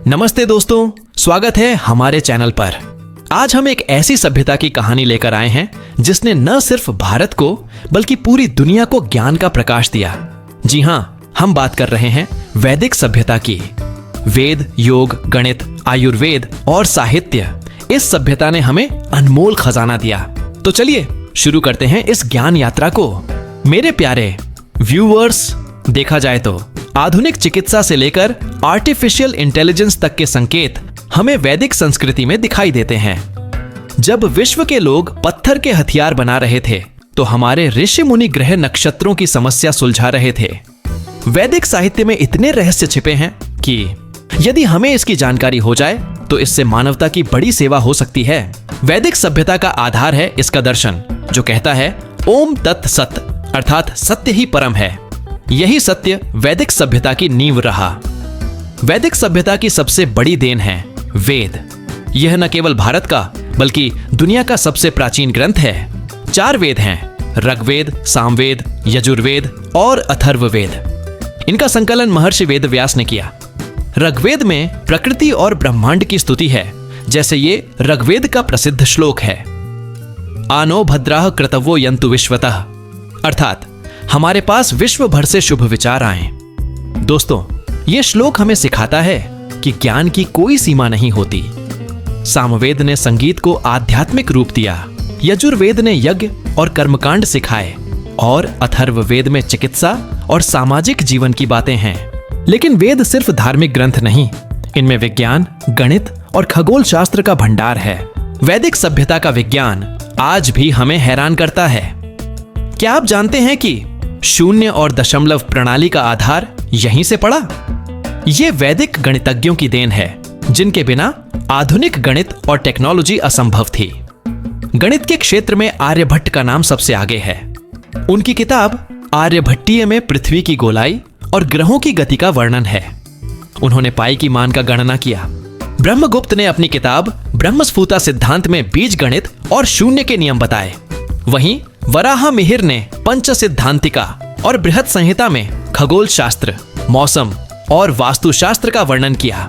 नमस्ते दोस्तों, स्वागत है हमारे चैनल पर। आज हम एक ऐसी सभ्यता की कहानी लेकर आए हैं जिसने न सिर्फ भारत को बल्कि पूरी दुनिया को ज्ञान का प्रकाश दिया। जी हाँ, हम बात कर रहे हैं वैदिक सभ्यता की। वेद, योग, गणित, आयुर्वेद और साहित्य, इस सभ्यता ने हमें अनमोल खजाना दिया। तो चलिए शुरू करते हैं इस ज्ञान यात्रा को। मेरे प्यारे व्यूअर्स, देखा जाए तो आधुनिक चिकित्सा से लेकर आर्टिफिशियल इंटेलिजेंस तक के संकेत हमें वैदिक संस्कृति में दिखाई देते हैं। जब विश्व के लोग पत्थर के हथियार बना रहे थे तो हमारे ऋषि मुनि ग्रह नक्षत्रों की समस्या सुलझा रहे थे। वैदिक साहित्य में इतने रहस्य छिपे हैं कि यदि हमें इसकी जानकारी हो जाए तो इससे मानवता की बड़ी सेवा हो सकती है। वैदिक सभ्यता का आधार है इसका दर्शन, जो कहता है ओम तत् सत, अर्थात सत्य ही परम है। यही सत्य वैदिक सभ्यता की नींव रहा। वैदिक सभ्यता की सबसे बड़ी देन है वेद। यह न केवल भारत का बल्कि दुनिया का सबसे प्राचीन ग्रंथ है। 4 वेद हैं, ऋग्वेद, सामवेद, यजुर्वेद और अथर्ववेद। इनका संकलन महर्षि वेदव्यास ने किया। ऋग्वेद में प्रकृति और ब्रह्मांड की स्तुति है, जैसे ये ऋग्वेद का प्रसिद्ध श्लोक है, आनो भद्राः कृतवो यन्तु विश्वतः, अर्थात हमारे पास विश्व भर से शुभ विचार आए। दोस्तों, यह श्लोक हमें सिखाता है कि ज्ञान की कोई सीमा नहीं होती। सामवेद ने संगीत को आध्यात्मिक रूप दिया, यजुर्वेद ने यज्ञ और कर्मकांड सिखाए और अथर्ववेद में चिकित्सा और सामाजिक जीवन की बातें हैं। लेकिन वेद सिर्फ धार्मिक ग्रंथ नहीं, इनमें विज्ञान, गणित और खगोल शास्त्र का भंडार है। वैदिक सभ्यता का विज्ञान आज भी हमें हैरान करता है। क्या आप जानते हैं कि शून्य और दशमलव प्रणाली का आधार यहीं से पड़ा? यह वैदिक गणितज्ञों की देन है, जिनके बिना आधुनिक गणित और टेक्नोलॉजी असंभव थी। गणित के क्षेत्र में आर्यभट्ट का नाम सबसे आगे है। उनकी किताब आर्यभट्टीय में पृथ्वी की गोलाई और ग्रहों की गति का वर्णन है। उन्होंने पाई की मान का गणना किया। ब्रह्मगुप्त ने अपनी किताब ब्रह्मस्फुता सिद्धांत में बीज गणित और शून्य के नियम बताए। वहीं वराह मिहिर ने पंच सिद्धांतिका और बृहद संहिता में खगोल शास्त्र, मौसम और वास्तुशास्त्र का वर्णन किया।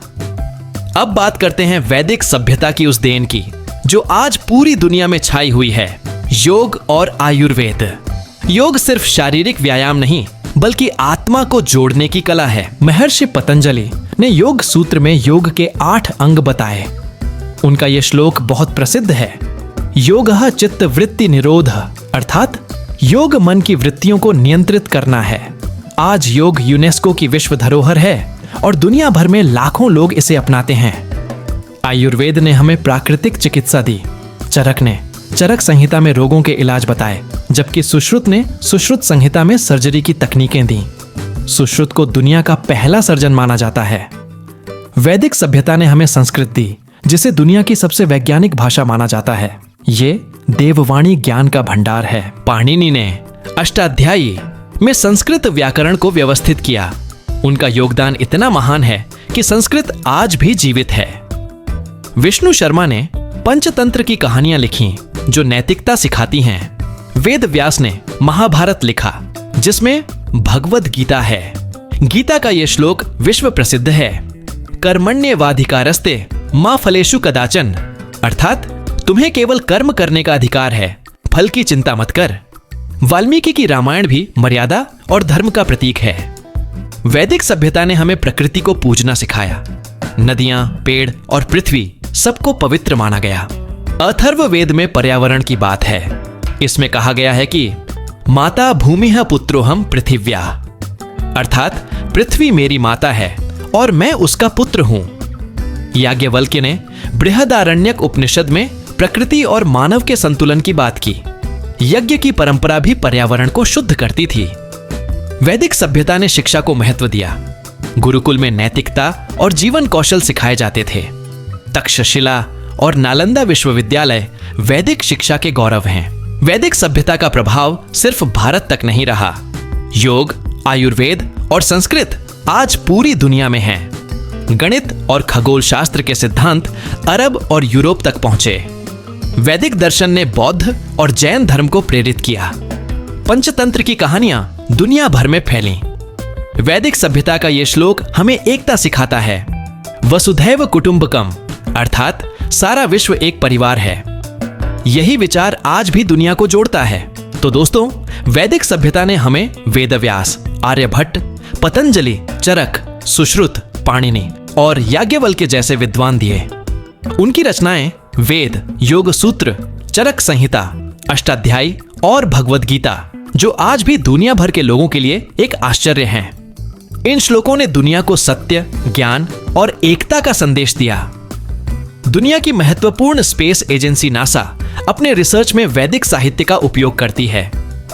अब बात करते हैं वैदिक सभ्यता की उस देन की जो आज पूरी दुनिया में छाई हुई है, योग और आयुर्वेद। योग सिर्फ शारीरिक व्यायाम नहीं बल्कि आत्मा को जोड़ने की कला है। महर्षि पतंजलि ने योग सूत्र में योग के 8 अंग बताए। उनका यह श्लोक बहुत प्रसिद्ध है, योगः चित्त वृत्ति निरोध, अर्थात योग मन की वृत्तियों को नियंत्रित करना है। आज योग यूनेस्को की विश्व धरोहर है और दुनिया भर में लाखों लोग इसे अपनाते हैं। आयुर्वेद ने हमें प्राकृतिक चिकित्सा दी। चरक ने चरक संहिता में रोगों के इलाज बताए, जबकि सुश्रुत ने सुश्रुत संहिता में सर्जरी की तकनीकें दी। सुश्रुत को दुनिया का पहला सर्जन माना जाता है। वैदिक सभ्यता ने हमें संस्कृत दी, जिसे दुनिया की सबसे वैज्ञानिक भाषा माना जाता है। ये देववाणी ज्ञान का भंडार है। पाणिनि ने अष्टाध्यायी में संस्कृत व्याकरण को व्यवस्थित किया। उनका योगदान इतना महान है कि संस्कृत आज भी जीवित है। विष्णु शर्मा ने पंचतंत्र की कहानियां लिखी जो नैतिकता सिखाती हैं। वेद व्यास ने महाभारत लिखा, जिसमें भगवद गीता है। गीता का यह श्लोक विश्व प्रसिद्ध है, कर्मण्येवाधिकारस्ते मा फलेषु कदाचन, अर्थात तुम्हें केवल कर्म करने का अधिकार है, फल की चिंता मत कर। वाल्मीकि की रामायण भी मर्यादा और धर्म का प्रतीक है। वैदिक सभ्यता ने हमें प्रकृति को पूजना सिखाया। नदियां, पेड़ और पृथ्वी सबको पवित्र माना गया। अथर्ववेद में पर्यावरण की बात है। इसमें कहा गया है कि माता भूमिः पुत्रोहम पृथिव्या, अर्थात पृथ्वी मेरी माता है और मैं उसका पुत्र हूं। याज्ञवल्क्य ने बृहदारण्यक उपनिषद में प्रकृति और मानव के संतुलन की बात की। यज्ञ की परंपरा भी पर्यावरण को शुद्ध करती थी। वैदिक सभ्यता ने शिक्षा को महत्व दिया। गुरुकुल में नैतिकता और जीवन कौशल सिखाए जाते थे। तक्षशिला और नालंदा विश्वविद्यालय वैदिक शिक्षा के गौरव हैं। वैदिक सभ्यता का प्रभाव सिर्फ भारत तक नहीं रहा। योग, आयुर्वेद और संस्कृत आज पूरी दुनिया में हैं। गणित और खगोल शास्त्र के सिद्धांत अरब और यूरोप तक पहुंचे। वैदिक दर्शन ने बौद्ध और जैन धर्म को प्रेरित किया। पंचतंत्र की कहानियां दुनिया भर में फैलीं। वैदिक सभ्यता का यह श्लोक हमें एकता सिखाता है। वसुधैव कुटुंबकम, अर्थात सारा विश्व एक परिवार है। यही विचार आज भी दुनिया को जोड़ता है। तो दोस्तों, वैदिक सभ्यता ने हमें वेदव्यास, आर्यभट्ट, पतंजलि, चरक, सुश्रुत, पाणिनि और याज्ञवल्क्य जैसे विद्वान दिए। उनकी रचनाएं वेद, योग सूत्र, चरक संहिता, अष्टाध्यायी और भगवद गीता, जो आज भी दुनिया भर के लोगों के लिए एक आश्चर्य हैं। इन श्लोकों ने दुनिया को सत्य, ज्ञान और एकता का संदेश दिया। दुनिया की महत्वपूर्ण स्पेस एजेंसी नासा अपने रिसर्च में वैदिक साहित्य का उपयोग करती है।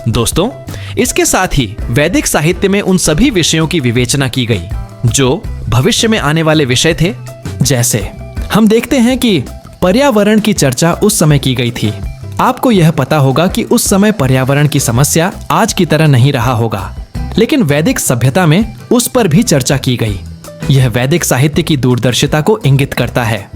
दोस्तों, इसके साथ ही वैदिक साहित्य में उन सभी विषयों की विवेचना की गई जो भविष्य में आने वाले विषय थे। जैसे हम देखते हैं कि पर्यावरण की चर्चा उस समय की गई थी। आपको यह पता होगा कि उस समय पर्यावरण की समस्या आज की तरह नहीं रहा होगा, लेकिन वैदिक सभ्यता में उस पर भी चर्चा की गई। यह वैदिक साहित्य की दूरदर्शिता को इंगित करता है।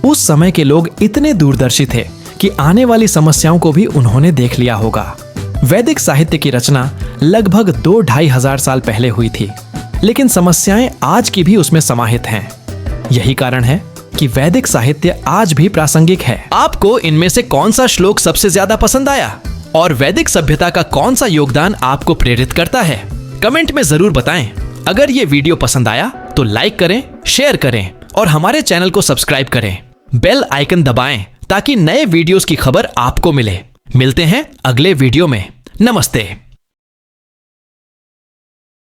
उस समय के लोग इतने दूरदर्शी थे कि आने वाली समस्याओं को भी उन्होंने देख लिया होगा। वैदिक साहित्य की रचना लगभग 2-2.5 हजार साल पहले हुई थी, लेकिन समस्याएं आज की भी उसमें समाहित हैं। यही कारण है कि वैदिक साहित्य आज भी प्रासंगिक है। आपको इनमें से कौन सा श्लोक सबसे ज्यादा पसंद आया और वैदिक सभ्यता का कौन सा योगदान आपको प्रेरित करता है? कमेंट में जरूर बताएं। अगर ये वीडियो पसंद आया तो लाइक करें, शेयर करें और हमारे चैनल को सब्सक्राइब करें। बेल आइकन दबाएं ताकि नए वीडियोस की खबर आपको मिले। मिलते हैं अगले वीडियो में। नमस्ते।